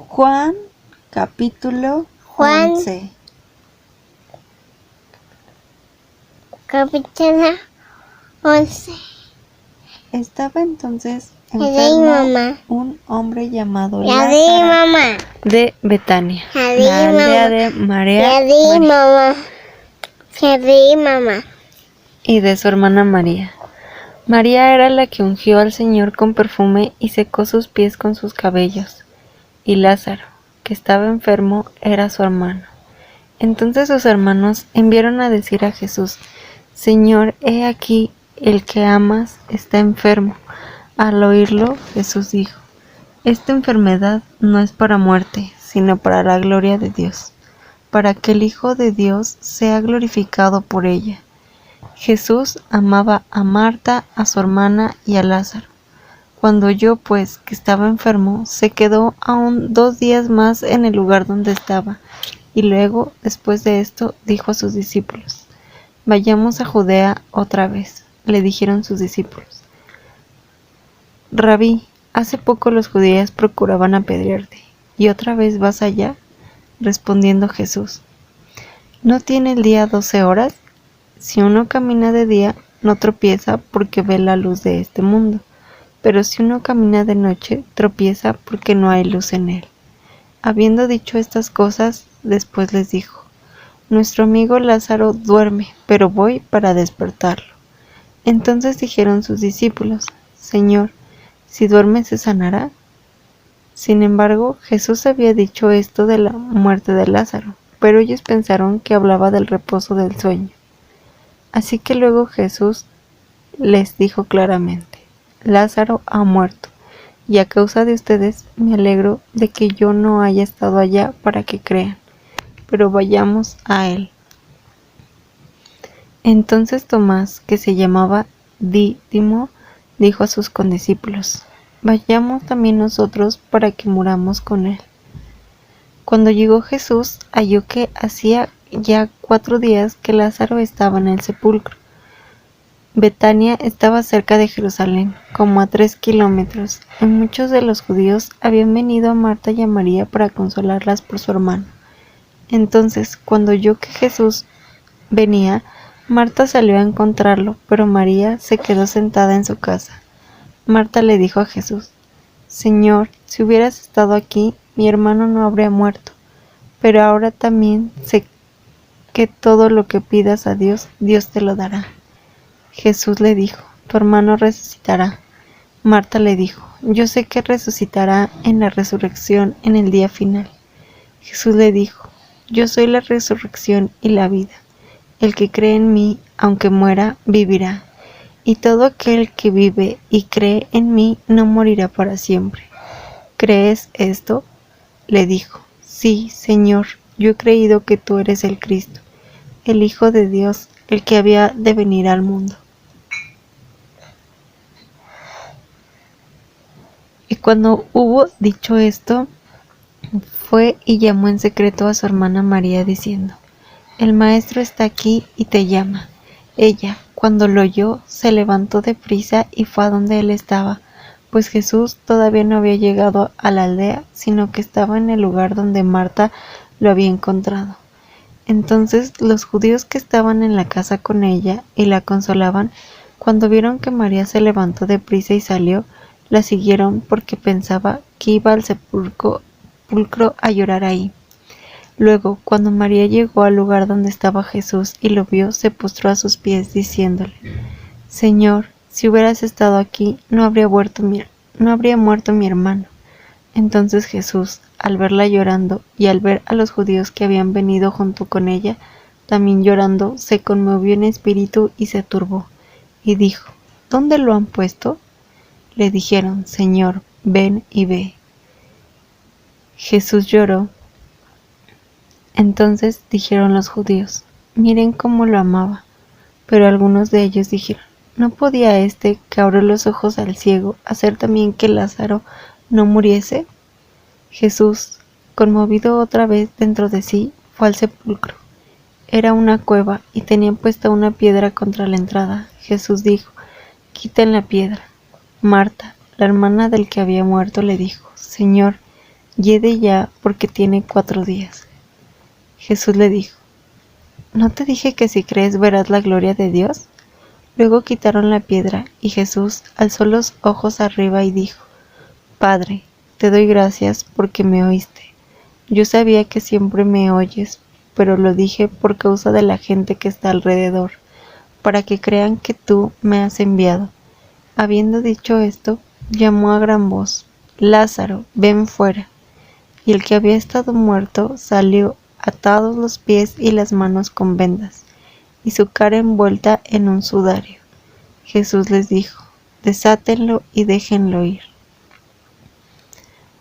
Juan capítulo Juan 11. Capítulo 11. Estaba entonces La di enfermo mamá. un hombre llamado La di Lázaro mamá. de Betania, La di la aldea mamá. de María La di mamá. La di mamá. y de su hermana María. María era la que ungió al Señor con perfume y secó sus pies con sus cabellos. Y Lázaro, que estaba enfermo, era su hermano. Entonces sus hermanos enviaron a decir a Jesús: Señor, he aquí, el que amas está enfermo. Al oírlo, Jesús dijo: Esta enfermedad no es para muerte, sino para la gloria de Dios, para que el Hijo de Dios sea glorificado por ella. Jesús amaba a Marta, a su hermana y a Lázaro. Cuando oyó, pues, que estaba enfermo, se quedó aún 2 días más en el lugar donde estaba, y luego, después de esto, dijo a sus discípulos: Vayamos a Judea otra vez. Le dijeron sus discípulos: Rabí, hace poco los judíos procuraban apedrearte, ¿y otra vez vas allá? Respondiendo Jesús: ¿No tiene el día 12 horas? Si uno camina de día, no tropieza porque ve la luz de este mundo, pero si uno camina de noche, tropieza porque no hay luz en él. Habiendo dicho estas cosas, después les dijo: Nuestro amigo Lázaro duerme, pero voy para despertarlo. Entonces dijeron sus discípulos: Señor, si duerme se sanará. Sin embargo, Jesús había dicho esto de la muerte de Lázaro, pero ellos pensaron que hablaba del reposo del sueño. Así que luego Jesús les dijo claramente: Lázaro ha muerto, y a causa de ustedes me alegro de que yo no haya estado allá para que crean, pero vayamos a él. Entonces Tomás, que se llamaba Dídimo, dijo a sus condiscípulos: Vayamos también nosotros para que muramos con él. Cuando llegó Jesús, halló que hacía ya 4 días que Lázaro estaba en el sepulcro. Betania estaba cerca de Jerusalén, como a 3 kilómetros, y muchos de los judíos habían venido a Marta y a María para consolarlas por su hermano. Entonces, cuando oyó que Jesús venía, Marta salió a encontrarlo, pero María se quedó sentada en su casa. Marta le dijo a Jesús: Señor, si hubieras estado aquí, mi hermano no habría muerto, pero ahora también sé que todo lo que pidas a Dios, Dios te lo dará. Jesús le dijo: Tu hermano resucitará. Marta le dijo: Yo sé que resucitará en la resurrección en el día final. Jesús le dijo: Yo soy la resurrección y la vida. El que cree en mí, aunque muera, vivirá. Y todo aquel que vive y cree en mí no morirá para siempre. ¿Crees esto? Le dijo: Sí, Señor, yo he creído que tú eres el Cristo, el Hijo de Dios, el que había de venir al mundo. Y cuando hubo dicho esto, fue y llamó en secreto a su hermana María, diciendo: El maestro está aquí y te llama. Ella, cuando lo oyó, se levantó deprisa y fue a donde él estaba, pues Jesús todavía no había llegado a la aldea, sino que estaba en el lugar donde Marta lo había encontrado. Entonces los judíos que estaban en la casa con ella y la consolaban, cuando vieron que María se levantó deprisa y salió, la siguieron porque pensaba que iba al sepulcro a llorar ahí. Luego, cuando María llegó al lugar donde estaba Jesús y lo vio, se postró a sus pies, diciéndole: Señor, si hubieras estado aquí, no habría muerto mi hermano. Entonces Jesús, al verla llorando y al ver a los judíos que habían venido junto con ella, también llorando, se conmovió en espíritu y se turbó, y dijo: ¿Dónde lo han puesto? Le dijeron: Señor, ven y ve. Jesús lloró. Entonces dijeron los judíos: Miren cómo lo amaba. Pero algunos de ellos dijeron: ¿No podía este, que abrió los ojos al ciego, hacer también que Lázaro no muriese? Jesús, conmovido otra vez dentro de sí, fue al sepulcro. Era una cueva y tenían puesta una piedra contra la entrada. Jesús dijo: Quiten la piedra. Marta, la hermana del que había muerto, le dijo: Señor, yede ya, porque tiene 4 días. Jesús le dijo: ¿No te dije que si crees verás la gloria de Dios? Luego quitaron la piedra, y Jesús alzó los ojos arriba y dijo: Padre, te doy gracias porque me oíste. Yo sabía que siempre me oyes, pero lo dije por causa de la gente que está alrededor, para que crean que tú me has enviado. Habiendo dicho esto, llamó a gran voz: Lázaro, ven fuera. Y el que había estado muerto salió, atados los pies y las manos con vendas, y su cara envuelta en un sudario. Jesús les dijo: Desátenlo y déjenlo ir.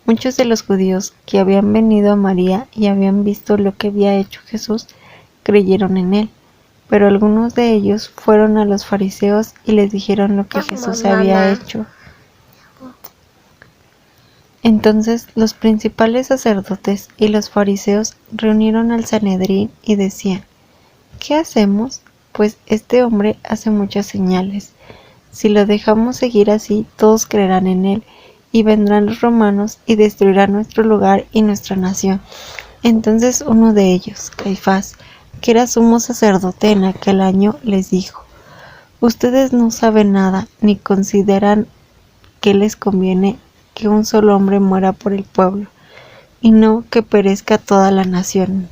Muchos de los judíos que habían venido a María y habían visto lo que había hecho Jesús creyeron en él, pero algunos de ellos fueron a los fariseos y les dijeron lo que Jesús había hecho. Entonces los principales sacerdotes y los fariseos reunieron al Sanedrín y decían: ¿Qué hacemos? Pues este hombre hace muchas señales. Si lo dejamos seguir así, todos creerán en él, y vendrán los romanos y destruirán nuestro lugar y nuestra nación. Entonces uno de ellos, Caifás, que era sumo sacerdote en aquel año, les dijo: Ustedes no saben nada, ni consideran que les conviene que un solo hombre muera por el pueblo, y no que perezca toda la nación.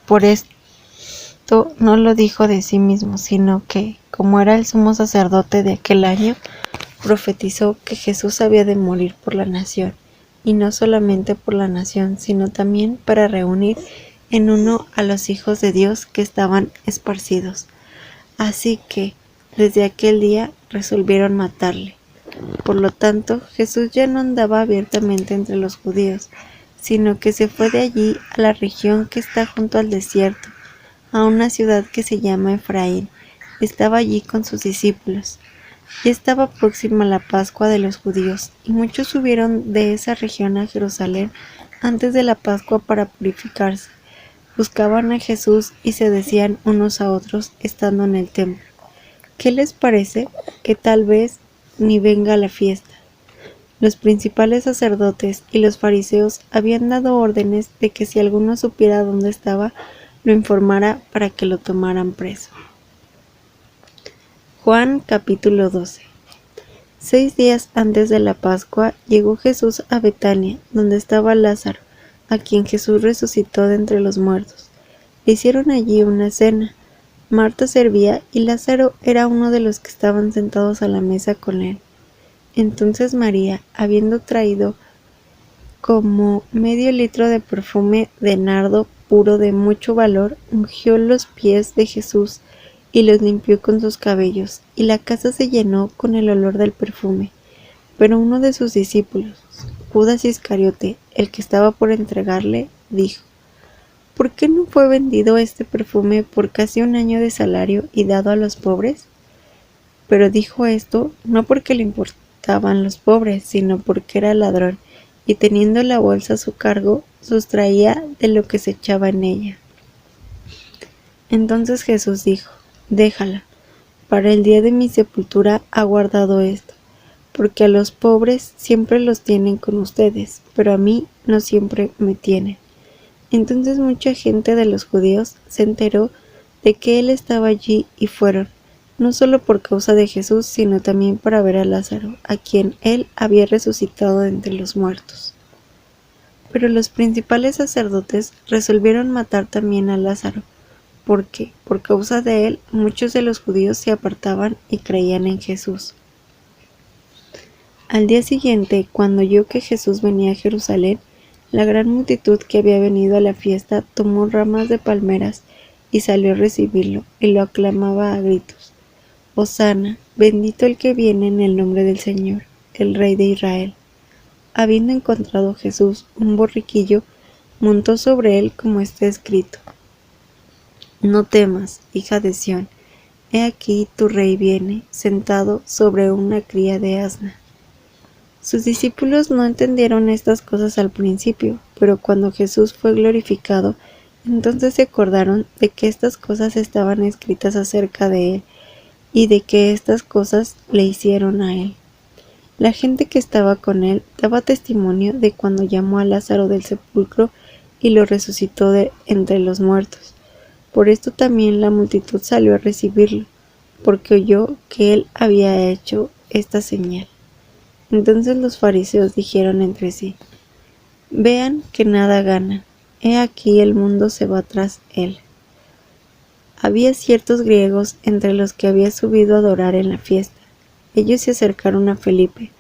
Por esto no lo dijo de sí mismo, sino que, como era el sumo sacerdote de aquel año, profetizó que Jesús había de morir por la nación, y no solamente por la nación, sino también para reunir en uno a los hijos de Dios que estaban esparcidos. Así que, desde aquel día, resolvieron matarle. Por lo tanto, Jesús ya no andaba abiertamente entre los judíos, sino que se fue de allí a la región que está junto al desierto, a una ciudad que se llama Efraín. Estaba allí con sus discípulos. Ya estaba próxima la Pascua de los judíos, y muchos subieron de esa región a Jerusalén antes de la Pascua para purificarse. Buscaban a Jesús y se decían unos a otros estando en el templo: ¿Qué les parece? Que tal vez ni venga a la fiesta. Los principales sacerdotes y los fariseos habían dado órdenes de que si alguno supiera dónde estaba, lo informara para que lo tomaran preso. Juan capítulo 12. 6 días antes de la Pascua llegó Jesús a Betania, donde estaba Lázaro, a quien Jesús resucitó de entre los muertos. Le hicieron allí una cena. Marta servía y Lázaro era uno de los que estaban sentados a la mesa con él. Entonces María, habiendo traído como medio litro de perfume de nardo puro de mucho valor, ungió los pies de Jesús y los limpió con sus cabellos, y la casa se llenó con el olor del perfume. Pero uno de sus discípulos, Judas Iscariote, el que estaba por entregarle, dijo: ¿Por qué no fue vendido este perfume por casi 1 año de salario y dado a los pobres? Pero dijo esto no porque le importaban los pobres, sino porque era ladrón, y teniendo la bolsa a su cargo, sustraía de lo que se echaba en ella. Entonces Jesús dijo: Déjala, para el día de mi sepultura ha guardado esto, porque a los pobres siempre los tienen con ustedes, pero a mí no siempre me tienen. Entonces mucha gente de los judíos se enteró de que él estaba allí y fueron, no solo por causa de Jesús, sino también para ver a Lázaro, a quien él había resucitado de entre los muertos. Pero los principales sacerdotes resolvieron matar también a Lázaro, porque, por causa de él, muchos de los judíos se apartaban y creían en Jesús. Al día siguiente, cuando oyó que Jesús venía a Jerusalén, la gran multitud que había venido a la fiesta tomó ramas de palmeras y salió a recibirlo, y lo aclamaba a gritos: Hosana, bendito el que viene en el nombre del Señor, el Rey de Israel. Habiendo encontrado Jesús un borriquillo, montó sobre él como está escrito: No temas, hija de Sión, he aquí tu rey viene, sentado sobre una cría de asna. Sus discípulos no entendieron estas cosas al principio, pero cuando Jesús fue glorificado, entonces se acordaron de que estas cosas estaban escritas acerca de él, y de que estas cosas le hicieron a él. La gente que estaba con él daba testimonio de cuando llamó a Lázaro del sepulcro y lo resucitó de entre los muertos. Por esto también la multitud salió a recibirlo, porque oyó que él había hecho esta señal. Entonces los fariseos dijeron entre sí: «Vean que nada ganan. He aquí el mundo se va tras él». Había ciertos griegos entre los que había subido a adorar en la fiesta. Ellos se acercaron a Felipe,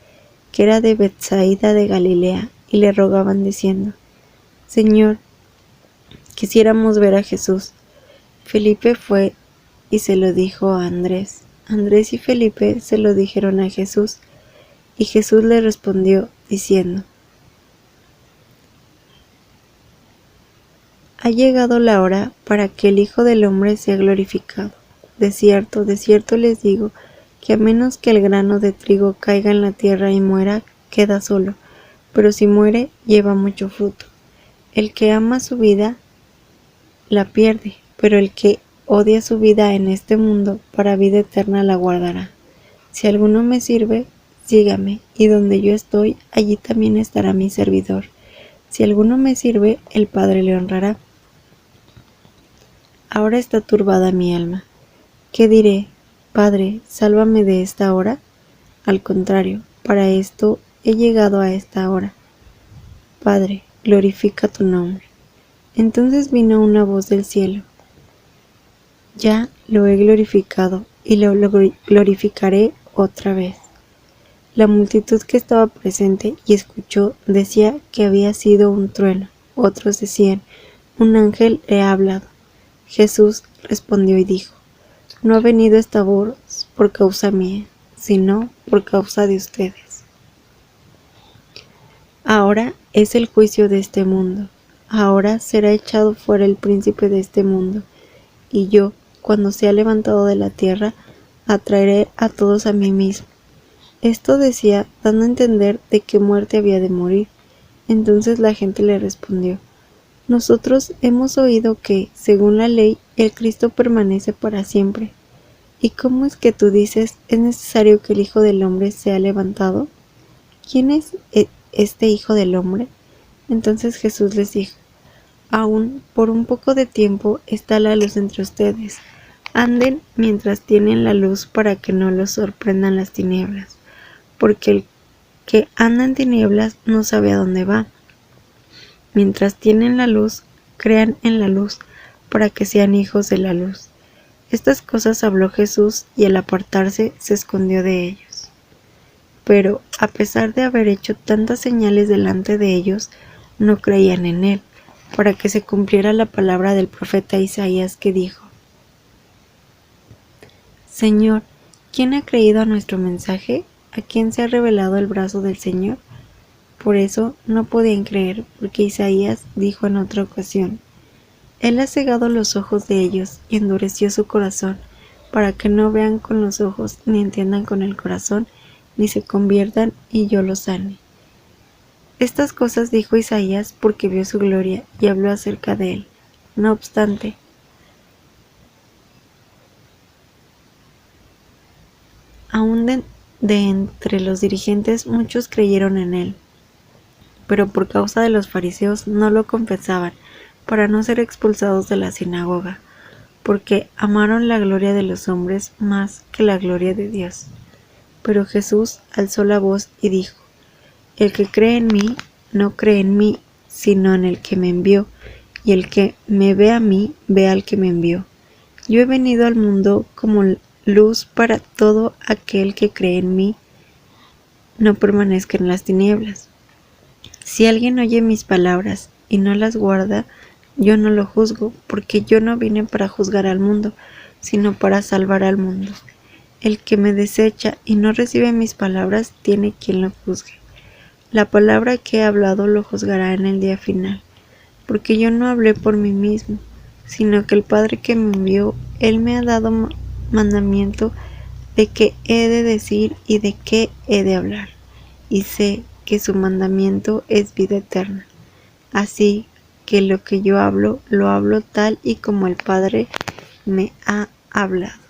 que era de Betsaida de Galilea, y le rogaban diciendo: «Señor, quisiéramos ver a Jesús». Felipe fue y se lo dijo a Andrés. Andrés y Felipe se lo dijeron a Jesús, y Jesús le respondió diciendo: «Ha llegado la hora para que el Hijo del Hombre sea glorificado. De cierto les digo, que a menos que el grano de trigo caiga en la tierra y muera, queda solo, pero si muere, lleva mucho fruto. El que ama su vida, la pierde, pero el que odia su vida en este mundo, para vida eterna la guardará. Si alguno me sirve, sígame, y donde yo estoy, allí también estará mi servidor. Si alguno me sirve, el Padre le honrará». Ahora está turbada mi alma. ¿Qué diré? Padre, sálvame de esta hora. Al contrario, para esto he llegado a esta hora. Padre, glorifica tu nombre. Entonces vino una voz del cielo: «Ya lo he glorificado y lo glorificaré otra vez». La multitud que estaba presente y escuchó decía que había sido un trueno. Otros decían: «Un ángel le ha hablado». Jesús respondió y dijo: «No ha venido esta voz por causa mía, sino por causa de ustedes. Ahora es el juicio de este mundo. Ahora será echado fuera el príncipe de este mundo. Y yo, cuando sea levantado de la tierra, atraeré a todos a mí mismo». Esto decía, dando a entender de qué muerte había de morir. Entonces la gente le respondió: «Nosotros hemos oído que, según la ley, el Cristo permanece para siempre. ¿Y cómo es que tú dices, es necesario que el Hijo del Hombre sea levantado? ¿Quién es este Hijo del Hombre?». Entonces Jesús les dijo: «Aún por un poco de tiempo está la luz entre ustedes. Anden mientras tienen la luz para que no los sorprendan las tinieblas, porque el que anda en tinieblas no sabe a dónde va. Mientras tienen la luz, crean en la luz, para que sean hijos de la luz». Estas cosas habló Jesús, y al apartarse se escondió de ellos. Pero, a pesar de haber hecho tantas señales delante de ellos, no creían en él, para que se cumpliera la palabra del profeta Isaías, que dijo: «Señor, ¿quién ha creído a nuestro mensaje? ¿A quién se ha revelado el brazo del Señor?». Por eso no podían creer, porque Isaías dijo en otra ocasión: «Él ha cegado los ojos de ellos y endureció su corazón, para que no vean con los ojos, ni entiendan con el corazón, ni se conviertan y yo los sane». Estas cosas dijo Isaías porque vio su gloria y habló acerca de él. No obstante, aún de entre los dirigentes muchos creyeron en él, pero por causa de los fariseos no lo confesaban, para no ser expulsados de la sinagoga, porque amaron la gloria de los hombres más que la gloria de Dios. Pero Jesús alzó la voz y dijo: «El que cree en mí, no cree en mí, sino en el que me envió, y el que me ve a mí, ve al que me envió. Yo he venido al mundo como luz para todo aquel que cree en mí, no permanezca en las tinieblas. Si alguien oye mis palabras y no las guarda, yo no lo juzgo, porque yo no vine para juzgar al mundo, sino para salvar al mundo. El que me desecha y no recibe mis palabras tiene quien lo juzgue. La palabra que he hablado lo juzgará en el día final, porque yo no hablé por mí mismo, sino que el Padre que me envió, Él me ha dado mandamiento de qué he de decir y de qué he de hablar, y sé que su mandamiento es vida eterna. Así que lo que yo hablo, lo hablo tal y como el Padre me ha hablado».